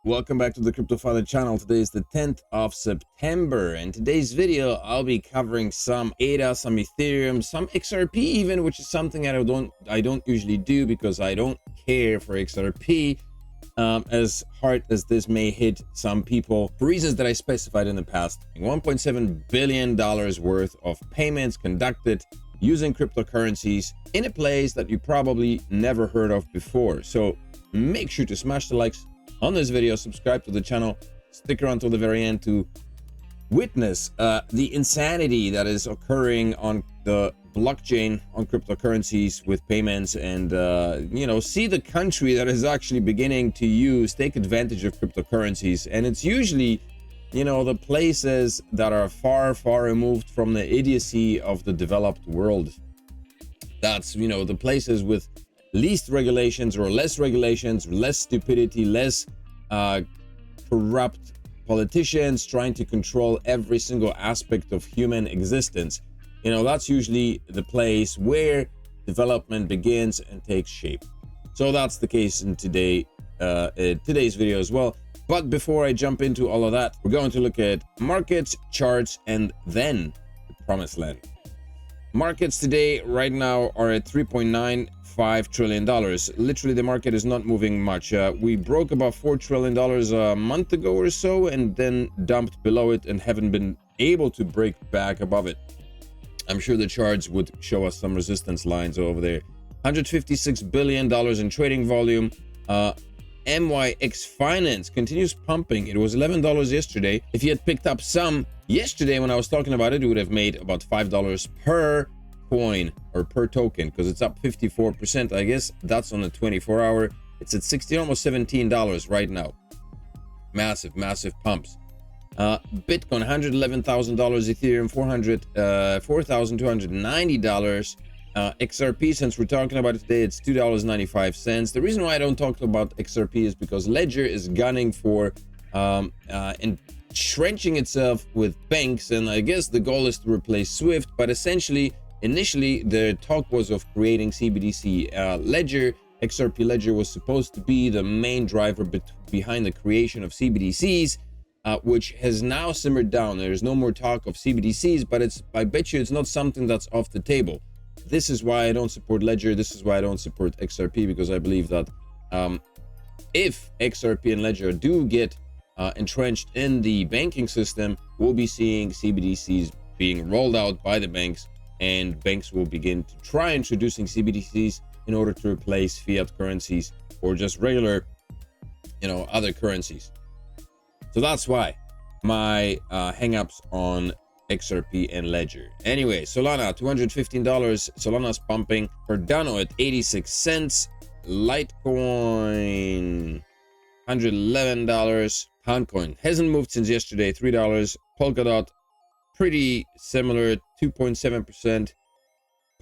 Welcome back to the CryptoFather channel. Today is the 10th of September. In today's video, I'll be covering some ADA, some Ethereum, some XRP even, which is something I don't usually do because I don't care for XRP, as hard as this may hit some people for reasons that I specified in the past. $1.7 billion worth of payments conducted using cryptocurrencies in a place that you probably never heard of before. So make sure to smash the likes on this video, subscribe to the channel, stick around till the very end to witness the insanity that is occurring on the blockchain, on cryptocurrencies with payments, and see the country that is actually beginning to take advantage of cryptocurrencies. And it's usually the places that are far removed from the idiocy of the developed world. That's the places with least regulations or less regulations, less stupidity, less corrupt politicians trying to control every single aspect of human existence. That's usually the place where development begins and takes shape. So that's the case in today's video as well. But before I jump into all of that, we're going to look at markets, charts, and then the promised land. Markets today right now are at $3.95 trillion. Literally, the market is not moving much. We broke about $4 trillion a month ago or so, and then dumped below it and haven't been able to break back above it. I'm sure the charts would show us some resistance lines over there. $156 billion in trading volume. MYX Finance continues pumping. It was $11 yesterday. If you had picked up some yesterday when I was talking about it, you would have made about $5 per coin or per token, because it's up 54%. I guess that's on the 24-hour. It's at almost $17 right now. Massive pumps. Bitcoin $111,000, Ethereum $4,290. XRP, since we're talking about it today, it's $2.95. The reason why I don't talk about XRP is because Ledger is gunning for entrenching itself with banks, and I guess the goal is to replace Swift. But essentially, initially, the talk was of creating CBDC. XRP Ledger was supposed to be the main driver behind the creation of CBDCs, which has now simmered down. There's no more talk of CBDCs, but I bet you it's not something that's off the table. This is why I don't support Ledger. This is why I don't support XRP, because I believe that if XRP and Ledger do get entrenched in the banking system, we'll be seeing CBDCs being rolled out by the banks, and banks will begin to try introducing CBDCs in order to replace fiat currencies or just regular, other currencies. So that's why my hang-ups on XRP and Ledger. Anyway, Solana $215. Solana's pumping. Cardano at 86 cents. Litecoin $111. Poundcoin hasn't moved since yesterday, $3. Polkadot pretty similar, 2.7%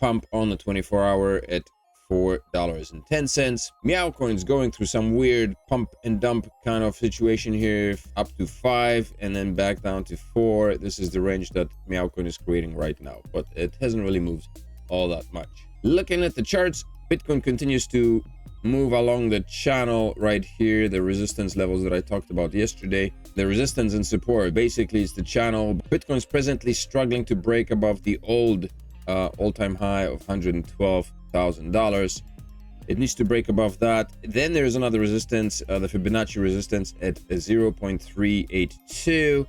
pump on the 24-hour at $4.10. Meowcoin's going through some weird pump and dump kind of situation here, up to 5 and then back down to 4. This is the range that Meowcoin is creating right now, but it hasn't really moved all that much. Looking at the charts, Bitcoin continues to move along the channel right here, the resistance levels that I talked about yesterday. The resistance and support basically is the channel. Bitcoin's presently struggling to break above the old all-time high of $112,000. It needs to break above that. Then there's another resistance, the Fibonacci resistance at 0.382,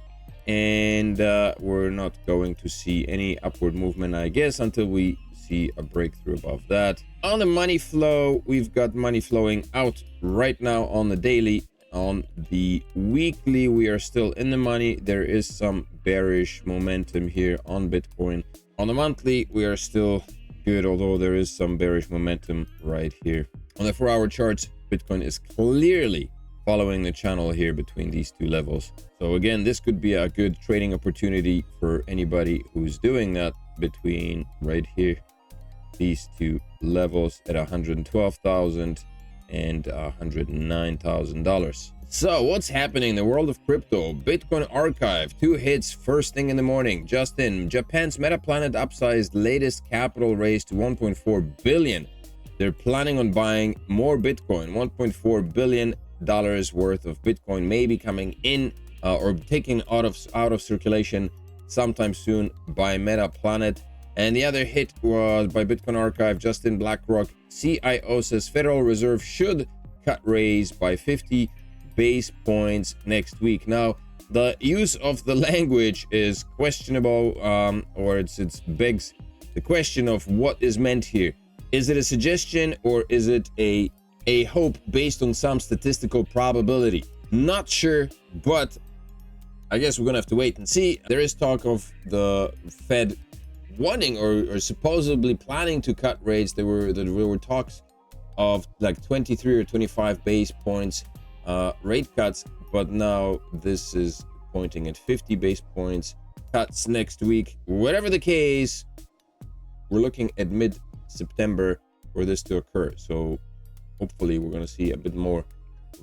and we're not going to see any upward movement, I guess, until we see a breakthrough above that. On the money flow, we've got money flowing out right now on the daily. On the weekly, we are still in the money. There is some bearish momentum here on Bitcoin. On the monthly, we are still good, although there is some bearish momentum right here. On the 4-hour charts, Bitcoin is clearly following the channel here between these two levels. So again, this could be a good trading opportunity for anybody who's doing that between right here, these two levels at $112,000 and $109,000. So what's happening in the world of crypto? Bitcoin archive, 2 hits first thing in the morning. Just in, Japan's Metaplanet upsized latest capital raise to 1.4 billion. They're planning on buying more Bitcoin, 1.4 billion worth of Bitcoin may be coming in or taken out of circulation sometime soon by Meta Planet. And the other hit was by Bitcoin Archive. Justin BlackRock CIO says Federal Reserve should cut rates by 50 base points next week. Now, the use of the language is questionable, or it begs the question of what is meant here. Is it a suggestion or is it a hope based on some statistical probability? Not sure, but I guess we're gonna have to wait and see. There is talk of the Fed wanting or supposedly planning to cut rates. There were talks of like 23 or 25 base points rate cuts, but now this is pointing at 50 base points cuts next week. Whatever the case, we're looking at mid-September for this to occur. So hopefully we're going to see a bit more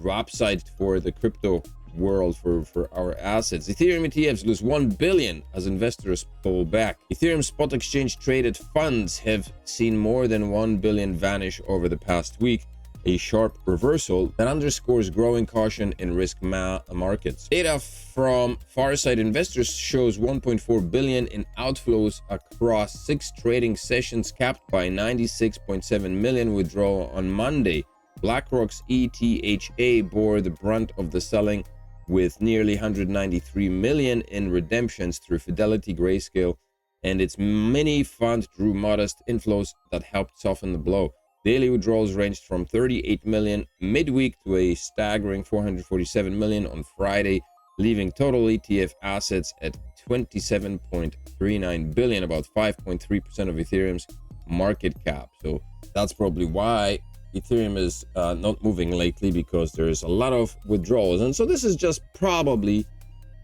upside for the crypto world for our assets. Ethereum ETFs lose 1 billion as investors pull back. Ethereum spot exchange traded funds have seen more than 1 billion vanish over the past week, a sharp reversal that underscores growing caution in risk markets. Data from Farsight investors shows 1.4 billion in outflows across 6 trading sessions, capped by 96.7 million withdrawal on Monday. BlackRock's ETHA bore the brunt of the selling, with nearly 193 million in redemptions through Fidelity, Grayscale, and its mini fund drew modest inflows that helped soften the blow. Daily withdrawals ranged from 38 million midweek to a staggering 447 million on Friday, leaving total ETF assets at 27.39 billion, about 5.3% of Ethereum's market cap. So that's probably why Ethereum is not moving lately, because there's a lot of withdrawals. And so this is just probably,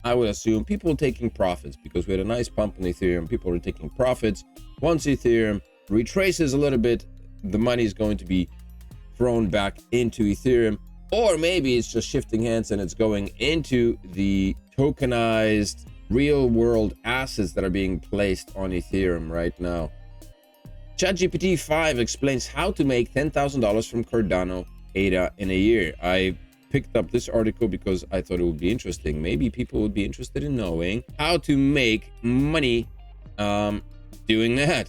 I would assume, people taking profits, because we had a nice pump in Ethereum. People are taking profits. Once Ethereum retraces a little bit, the money is going to be thrown back into Ethereum, or maybe it's just shifting hands and it's going into the tokenized real world assets that are being placed on Ethereum right now. ChatGPT 5 explains how to make $10,000 from Cardano ADA in a year. I picked up this article because I thought it would be interesting. Maybe people would be interested in knowing how to make money doing that.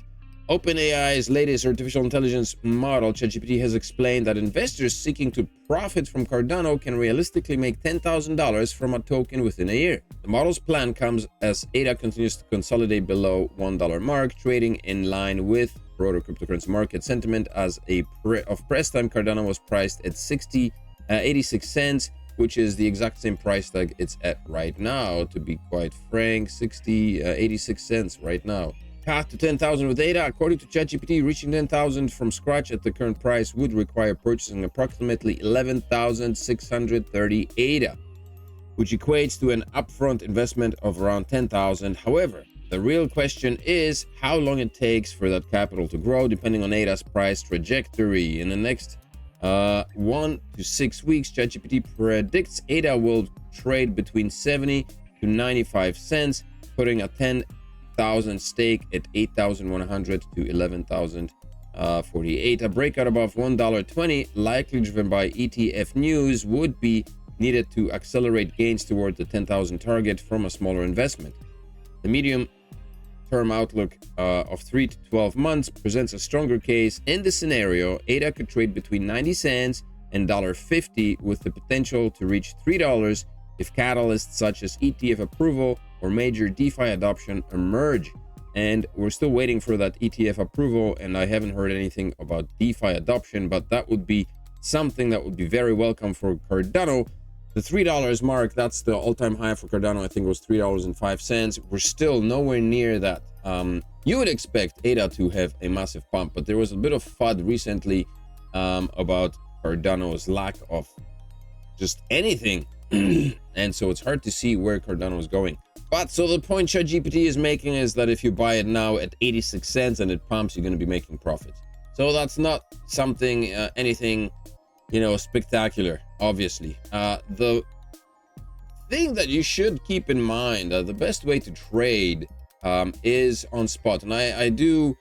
OpenAI's latest artificial intelligence model, ChatGPT, has explained that investors seeking to profit from Cardano can realistically make $10,000 from a token within a year. The model's plan comes as ADA continues to consolidate below $1 mark, trading in line with broader cryptocurrency market sentiment. As of press time, Cardano was priced at 86 cents, which is the exact same price tag it's at right now. To be quite frank, 86 cents right now. Path to 10,000 with ADA. According to ChatGPT, reaching 10,000 from scratch at the current price would require purchasing approximately 11,630 ADA, which equates to an upfront investment of around 10,000. However, the real question is how long it takes for that capital to grow, depending on ADA's price trajectory. In the next 1 to 6 weeks, ChatGPT predicts ADA will trade between 70 to 95 cents, putting a 10,000 stake at 8,100 to 11,048. A breakout above $1.20, likely driven by ETF news, would be needed to accelerate gains toward the 10,000 target from a smaller investment. The medium-term outlook of 3 to 12 months presents a stronger case. In this scenario, ADA could trade between 90 cents and $1.50, with the potential to reach $3 if catalysts such as ETF approval or major DeFi adoption emerge. And we're still waiting for that ETF approval, and I haven't heard anything about DeFi adoption, but that would be something that would be very welcome for Cardano. The $3 mark, that's the all-time high for Cardano. I think it was $3.05. We're still nowhere near that. You would expect ADA to have a massive pump, but there was a bit of FUD recently about Cardano's lack of just anything. And so it's hard to see where Cardano is going. But so the point ChatGPT is making is that if you buy it now at 86 cents and it pumps, you're going to be making profits. So that's not something, anything, spectacular, obviously. The thing that you should keep in mind, the best way to trade is on spot. And I do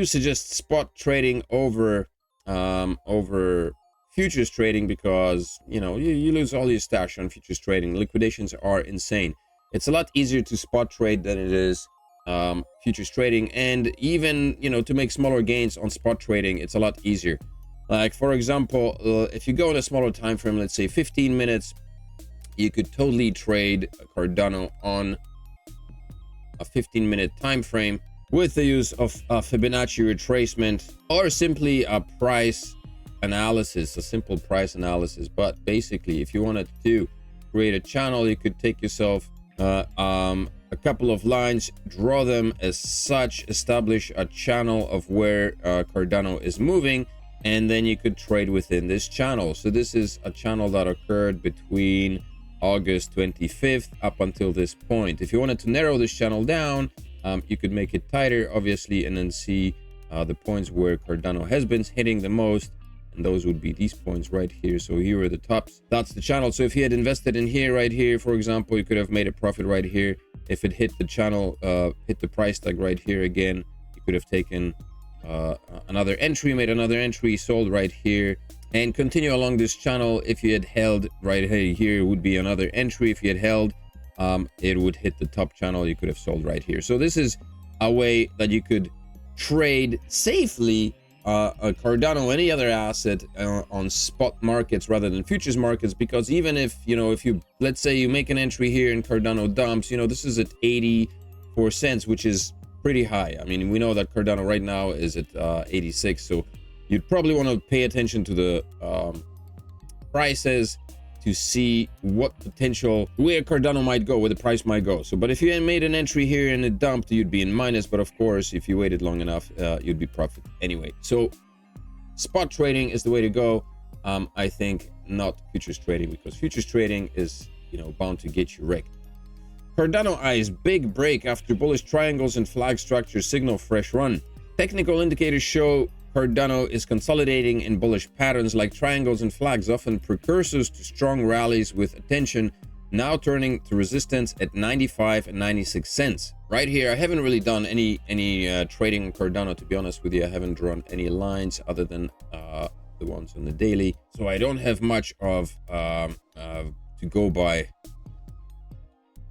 suggest spot trading over futures trading because, you know, you lose all your stash on futures trading. Liquidations are insane. It's a lot easier to spot trade than it is futures trading, and even, you know, to make smaller gains on spot trading, it's a lot easier. Like, for example, if you go in a smaller time frame, let's say 15 minutes, you could totally trade Cardano on a 15-minute time frame with the use of a Fibonacci retracement, or simply a price analysis, a simple price analysis. But basically, if you wanted to create a channel, you could take yourself a couple of lines, draw them as such, establish a channel of where Cardano is moving, and then you could trade within this channel. So this is a channel that occurred between August 25th up until this point. If you wanted to narrow this channel down, you could make it tighter, obviously, and then see the points where Cardano has been hitting the most, and those would be these points right here. So here are the tops. That's the channel. So if you had invested in here, right here, for example, you could have made a profit right here. If it hit the channel, hit the price tag right here again, you could have taken another entry, made another entry, sold right here, and continue along this channel. If you had held right here would be another entry. If you had held, it would hit the top channel, you could have sold right here. So this is a way that you could trade safely a Cardano, any other asset on spot markets rather than futures markets, because even if, you know, if you, let's say you make an entry here and Cardano dumps, you know, this is at 84 cents, which is pretty high. I mean, we know that Cardano right now is at 86, so you'd probably want to pay attention to the prices to see what potential, where Cardano might go, where the price might go. So, but if you had made an entry here and it dumped, you'd be in minus. But of course, if you waited long enough, you'd be profit anyway. So spot trading is the way to go. I think not futures trading, because futures trading is, you know, bound to get you wrecked. Cardano eyes big break after bullish triangles and flag structures signal fresh run. Technical indicators show Cardano is consolidating in bullish patterns like triangles and flags, often precursors to strong rallies, with attention now turning to resistance at 95 and 96 cents. Right here, I haven't really done any trading on Cardano, to be honest with you. I haven't drawn any lines other than the ones on the daily, so I don't have much of to go by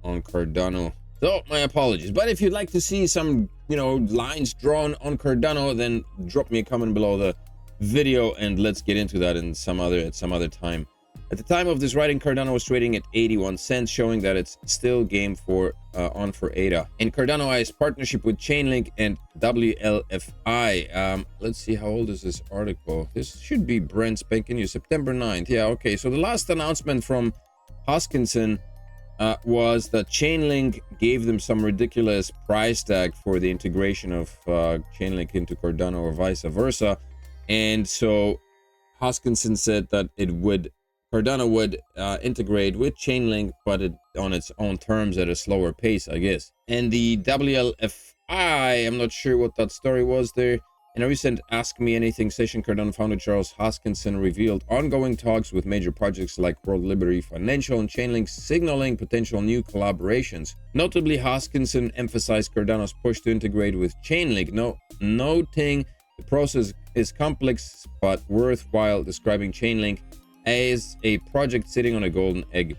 on Cardano. So my apologies. But if you'd like to see some, you know, lines drawn on Cardano, then drop me a comment below the video and let's get into that at some other time. At the time of this writing, Cardano was trading at 81 cents, showing that it's still game for on for ADA. In Cardano Eye's partnership with Chainlink and WLFI, let's see, how old is this article? This should be brand spanking new, September 9th. Yeah, okay. So the last announcement from Hoskinson was that Chainlink gave them some ridiculous price tag for the integration of Chainlink into Cardano or vice versa. And so Hoskinson said that Cardano would integrate with Chainlink, but on its own terms at a slower pace, I guess. And the WLFI, I'm not sure what that story was there. In a recent Ask Me Anything session, Cardano founder Charles Hoskinson revealed ongoing talks with major projects like World Liberty Financial and Chainlink, signaling potential new collaborations. Notably, Hoskinson emphasized Cardano's push to integrate with Chainlink, noting the process is complex but worthwhile, describing Chainlink as a project sitting on a golden egg.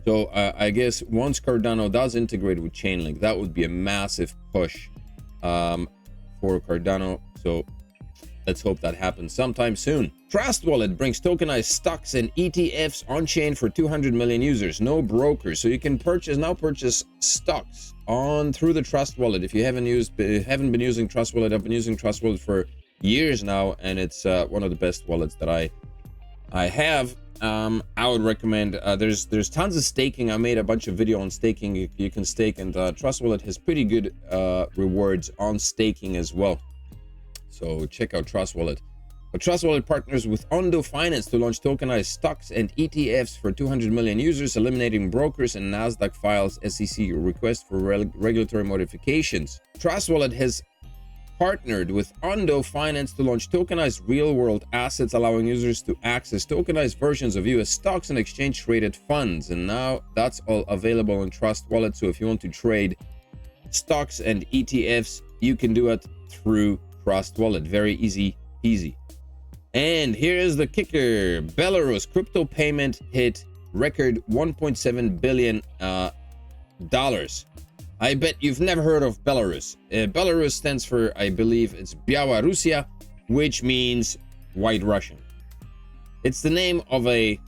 So I guess once Cardano does integrate with Chainlink, that would be a massive push for Cardano. So let's hope that happens sometime soon. Trust Wallet brings tokenized stocks and ETFs on chain for 200 million users, no brokers. So you can now purchase stocks through the Trust Wallet. If you haven't been using Trust Wallet, I've been using Trust Wallet for years now, and it's one of the best wallets that I have. I would recommend, there's tons of staking. I made a bunch of video on staking. You can stake, and Trust Wallet has pretty good rewards on staking as well. So check out Trust Wallet. But Trust Wallet partners with Ondo Finance to launch tokenized stocks and ETFs for 200 million users, eliminating brokers, and Nasdaq files SEC request for regulatory modifications. Trust Wallet has partnered with Ondo Finance to launch tokenized real-world assets, allowing users to access tokenized versions of US stocks and exchange-traded funds. And now that's all available in Trust Wallet. So if you want to trade stocks and ETFs, you can do it through Trust Wallet. Very easy. And here is the kicker. Belarus crypto payment hit record $1.7 billion. I bet you've never heard of Belarus. Belarus stands for, I believe it's Białorusia, which means White Russian. It's the name of a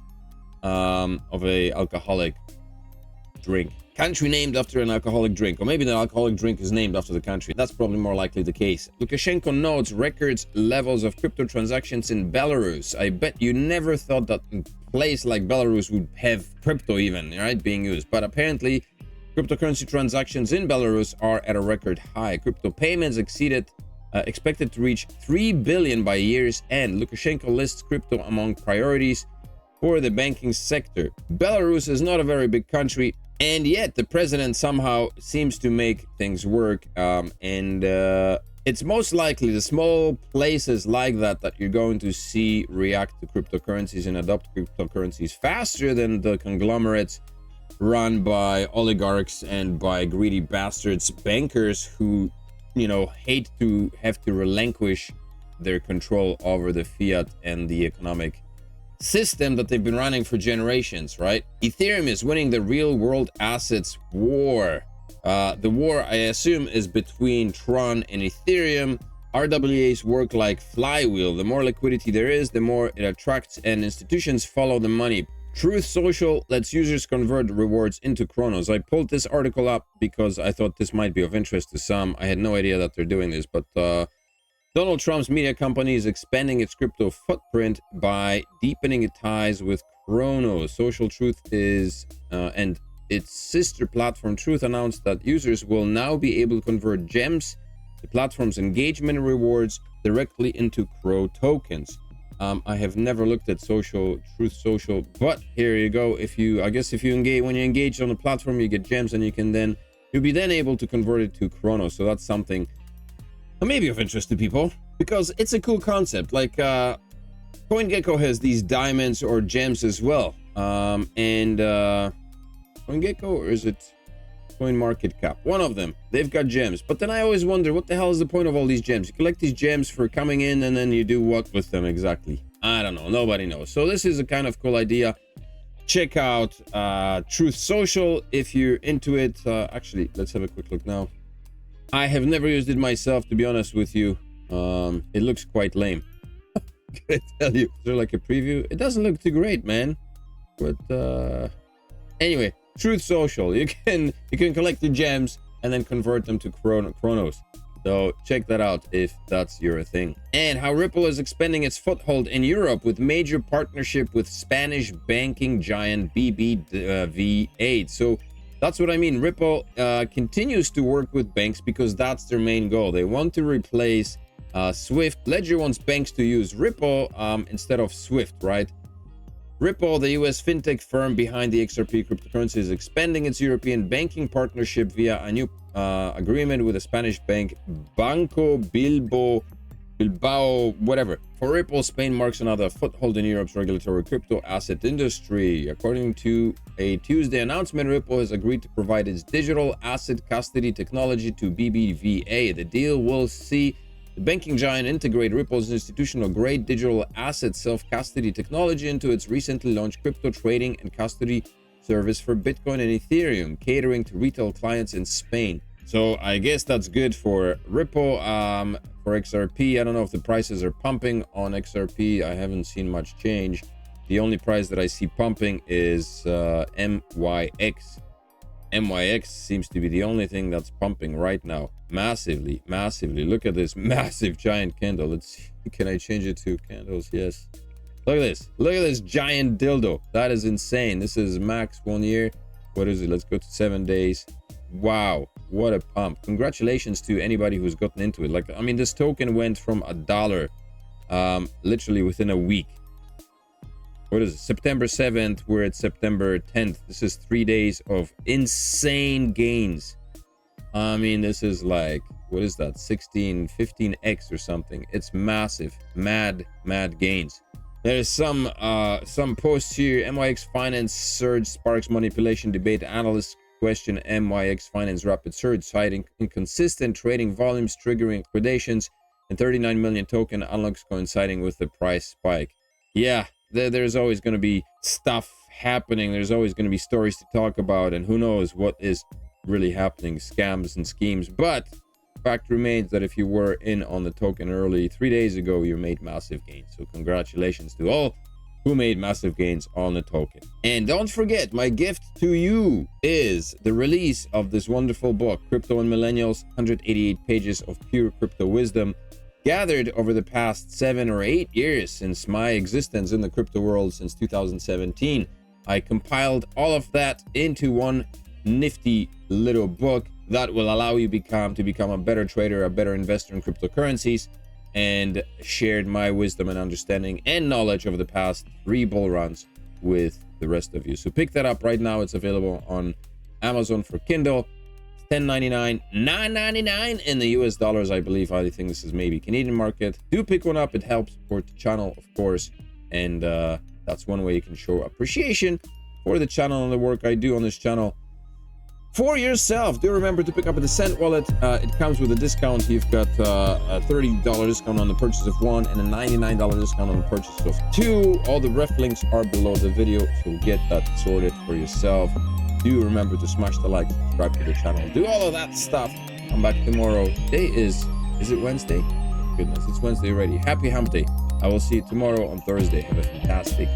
alcoholic drink. Country named after an alcoholic drink, or maybe the alcoholic drink is named after the country. That's probably more likely the case. Lukashenko notes records levels of crypto transactions in Belarus. I bet you never thought that a place like Belarus would have crypto even, right, being used. But apparently, cryptocurrency transactions in Belarus are at a record high. Crypto payments expected to reach 3 billion by year's end. Lukashenko lists crypto among priorities for the banking sector. Belarus is not a very big country, and yet the president somehow seems to make things work. It's most likely the small places like that you're going to see react to cryptocurrencies and adopt cryptocurrencies faster than the conglomerates run by oligarchs and by greedy bastards, bankers who, you know, hate to have to relinquish their control over the fiat and the economic system that they've been running for generations, right? Ethereum is winning the real world assets war. The war, I assume, is between Tron and Ethereum. RWAs work like flywheel. The more liquidity there is, the more it attracts, and institutions follow the money. Truth Social lets users convert rewards into Chronos. I pulled this article up because I thought this might be of interest to some. I had no idea that they're doing this, but Donald Trump's media company is expanding its crypto footprint by deepening its ties with Chronos. Social Truth is and its sister platform Truth announced that users will now be able to convert gems, the platform's engagement rewards, directly into Crow tokens. I have never looked at Truth Social, but here you go. If you engage, when you engage on the platform, you get gems, and you'll be then able to convert it to Chronos. So that's something maybe of interest to people, because it's a cool concept. Like CoinGecko has these diamonds or gems as well. CoinGecko, or is it CoinMarketCap? One of them, they've got gems. But then I always wonder, what the hell is the point of all these gems? You collect these gems for coming in, and then you do what with them exactly? I don't know. Nobody knows. So this is a kind of cool idea. Check out Truth Social if you're into it. Actually, let's have a quick look now. I have never used it myself, to be honest with you. It looks quite lame. Can I tell you? Is there like a preview? It doesn't look too great, man. But anyway, Truth Social. You can collect your gems and then convert them to Chronos. So check that out if that's your thing. And how Ripple is expanding its foothold in Europe with major partnership with Spanish banking giant BBVA. So that's what I mean. Ripple continues to work with banks because that's their main goal. They want to replace Swift. Ledger wants banks to use Ripple instead of Swift, right? Ripple, the US fintech firm behind the XRP cryptocurrency, is expanding its European banking partnership via a new agreement with a Spanish bank, Banco Bilbao, whatever. For Ripple, Spain marks another foothold in Europe's regulatory crypto asset industry. According to a Tuesday announcement, Ripple has agreed to provide its digital asset custody technology to BBVA. The deal will see the banking giant integrate Ripple's institutional-grade digital asset self-custody technology into its recently launched crypto trading and custody service for Bitcoin and Ethereum, catering to retail clients in Spain. So I guess that's good for Ripple. For XRP, I don't know if the prices are pumping on XRP. I haven't seen much change. The only price that I see pumping is MYX. MYX seems to be the only thing that's pumping right now. Massively. Look at this massive giant candle. Let's see. Can I change it to candles? Yes. Look at this. Look at this giant dildo. That is insane. This is max 1 year. What is it? Let's go to 7 days. Wow, what a pump. Congratulations to anybody who's gotten into it. Like, I mean, this token went from $1 literally within a week. What is it? September 7th, we're at September 10th. This is 3 days of insane gains. I mean, this is like, what is that? 15x or something. It's massive. Mad gains. There's some posts here. MYX Finance surge sparks manipulation debate. Analysts question MYX Finance rapid surge, citing inconsistent trading volumes, triggering liquidations. and 39 million token unlocks coinciding with the price spike. Yeah, there's always going to be stuff happening. There's always going to be stories to talk about, and who knows what is really happening, scams and schemes. But fact remains that if you were in on the token early 3 days ago, you made massive gains. So congratulations to all who made massive gains on the token. And don't forget, my gift to you is the release of this wonderful book, Crypto and Millennials, 188 pages of pure crypto wisdom gathered over the past 7 or 8 years since my existence in the crypto world since 2017. I compiled all of that into one nifty little book that will allow you to become a better trader, a better investor in cryptocurrencies, and shared my wisdom and understanding and knowledge over the past 3 bull runs with the rest of you. So pick that up right now. It's available on Amazon for Kindle. It's $10.99, $9.99 in the US dollars, I believe. I think this is maybe Canadian market. Do pick one up. It helps support the channel, of course, and that's one way you can show appreciation for the channel and the work I do on this channel. For yourself, do remember to pick up a Descent wallet. It comes with a discount. You've got a $30 discount on the purchase of 1 and a $99 discount on the purchase of 2. All the ref links are below the video, so get that sorted for yourself. Do remember to smash the like, subscribe to the channel, do all of that stuff. Come back tomorrow. Today is it Wednesday? Goodness, it's Wednesday already. Happy hump day. I will see you tomorrow on Thursday. Have a fantastic